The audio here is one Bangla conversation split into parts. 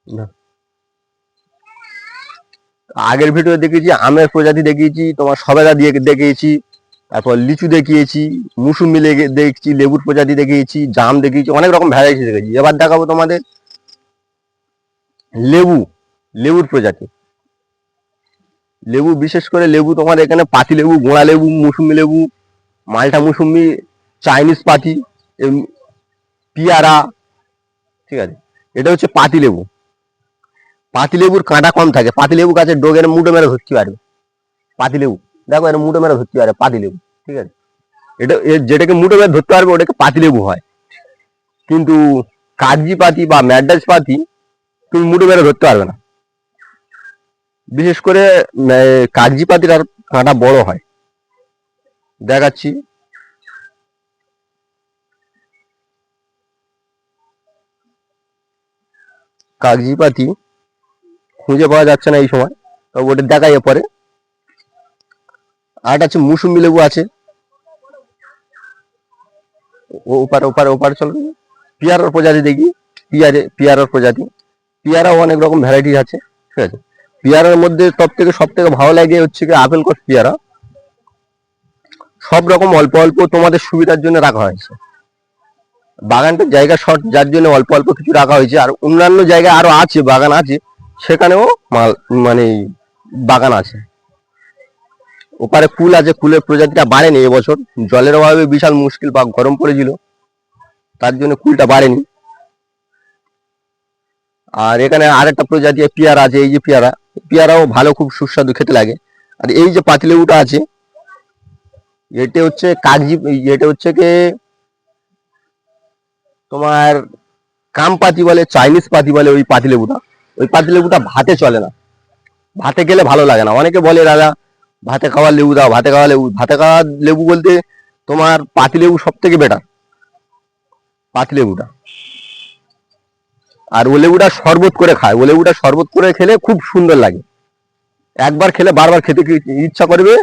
না, আগের ভিডিও দেখিয়েছি আমের প্রজাতি দেখিয়েছি, তোমার সবেদা দিয়ে দেখিয়েছি, তারপর লিচু দেখিয়েছি, মুসুম্বি দেখছি, লেবুর প্রজাতি দেখিয়েছি, জাম দেখিয়েছি, অনেক রকম ভ্যারাইটি দেখিয়েছি। এবার দেখাবো তোমাদের লেবু, লেবুর প্রজাতি। লেবু বিশেষ করে লেবু তোমার এখানে পাতি লেবু, গোড়া লেবু, মুসুম্বি লেবু, মালটা মুসুম্বি, চাইনিজ পাতি, পিয়ারা, ঠিক আছে। এটা হচ্ছে পাতি লেবু। পাতি লেবুর কাঁটা কম থাকে, পাতি লেবু গাছের ডোগের মুঠো মেরে ধরতে পারবে। পাতি লেবু দেখো, এর মুঠো মেরে ধরতে পারে পাতি লেবু, ঠিক আছে। এটা যেটাকে মুঠো মেরে ধরতে পারবে ওটাকে পাতি লেবু হয়। কিন্তু কাগজি পাতি বা ম্যাড্রাস পাতি তুমি মুঠো মেরে ধরতে পারবে না। বিশেষ করে কাগজি পাতির আর কাঁটা বড় হয়। দেখাচ্ছি, কাগজি পাতি খুঁজে পাওয়া যাচ্ছে না এই সময়, তবে ওটা দেখাই পরে। আর একটা আছে মুসুম্বি লেবু আছে, ওপারে ওপারে ওপারে চলো। পিয়ারার প্রজাতি দেখি, পিয়ারার প্রজাতি, পিয়ারাও অনেক রকম ভ্যারাইটি আছে, ঠিক আছে। পিয়ারার মধ্যে সব থেকে ভালো লাগে হচ্ছে কি আপেল কস পিয়ারা। সব রকম অল্প অল্প তোমাদের সুবিধার জন্য রাখা হয়েছে। বাগানটার জায়গা শর্ট, যার জন্য অল্প অল্প কিছু রাখা হয়েছে। আর অন্যান্য জায়গায় আরো আছে, বাগান আছে, সেখানেও মাল মানে বাগান আছে। ওপারে কুল আছে, কুলের প্রজাতিটা বাড়েনি এবছর, জলের অভাবে বিশাল মুশকিল বা গরম পড়েছিল, তার জন্য কুলটা বাড়েনি। আর এখানে আরেকটা প্রজাতি পেয়ারা আছে, এই যে পেয়ারা, পেয়ারাও ভালো, খুব সুস্বাদু খেতে লাগে। আর এই যে পাতিলেবুটা আছে, এটা হচ্ছে কাগজি, এটা হচ্ছে কি তোমার কাম পাতি বলে, চাইনিজ পাতি বলে ওই পাতিলেবুটা। ওই পাতিলেবুটা ভাতে চলে না, ভাতে গেলে ভালো লাগে না। অনেকে বলে দাদা ভাতে খাওয়ার লেবু দাও, ভাতে খাওয়া লেবু। ভাতে খাওয়া লেবু বলতে তোমার পাতিলেবু সব থেকে বেটার, পাতিলেবুটা। আর ও লেবুটা শরবত করে খায়, ও লেবুটা শরবত করে খেলে খুব সুন্দর লাগে, একবার খেলে বারবার খেতে ইচ্ছা করবে।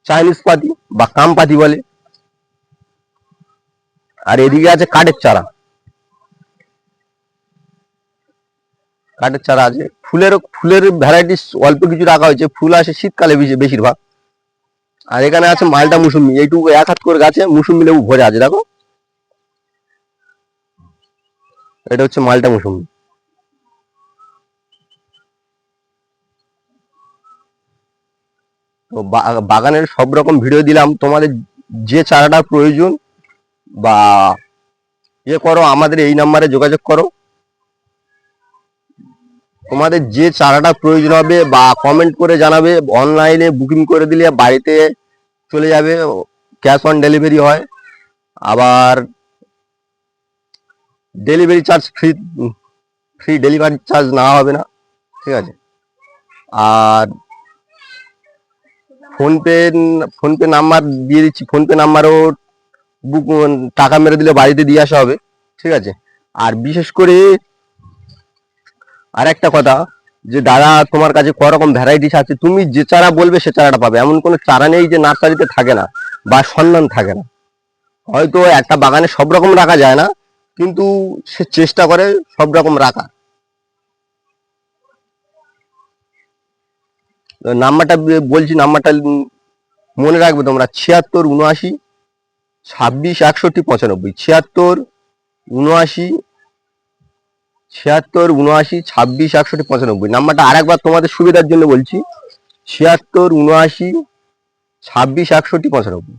চাইনিজ পাতি বা কাম পাতি বলে। আর এদিকে আছে কাঠের চারা, কাঠের চারা আছে। ফুলের ভ্যারাইটিস অল্প কিছু রাখা হয়েছে, ফুল আসে শীতকালে বেশিরভাগ। আর এখানে আছে মালটা মুসুম্বি, এইটুকু এক হাত করে গাছে মুসুম্বি লেবু ভরে আছে, দেখো। এটা হচ্ছে মালটা মুসুম্বি। তো বাগানের সব রকম ভিডিও দিলাম। তোমাদের যে চারাটা প্রয়োজন বা করো, আমাদের এই নাম্বারে যোগাযোগ করো। তোমাদের যে চারাটা প্রয়োজন হবে বা কমেন্ট করে জানাবে, অনলাইনে বুকিং করে দিলে বাড়িতে চলে যাবে, ক্যাশ অন ডেলিভারি হয়। আবার delivery charge free, free delivery charge নেওয়া হবে না, ঠিক আছে। আর ফোনপে, ফোনপে নাম্বার দিয়ে দিচ্ছি, ফোনপে নাম্বারও বুক, টাকা মেরে দিলে বাড়িতে দিয়ে আসা হবে, ঠিক আছে। আর বিশেষ করে আর একটা কথা, যে দাদা তোমার কাছে ক রকম ভ্যারাইটিস আছে, তুমি যে চারা বলবে সে চারাটা পাবে। এমন কোনো চারা নেই যে নার্সারিতে থাকে না বা সন্ধান থাকে না। হয়তো একটা বাগানে সব রকম রাখা যায় না, কিন্তু সে চেষ্টা করে সব রকম রাখা। নাম্বারটা বলছি, নাম্বারটা মনে রাখবে তোমরা, 76 79 26 61 95। 76 79 26 61 95 নাম্বারটা আরেকবার তোমাদের সুবিধার জন্য বলছি, 76 79 26 61 95।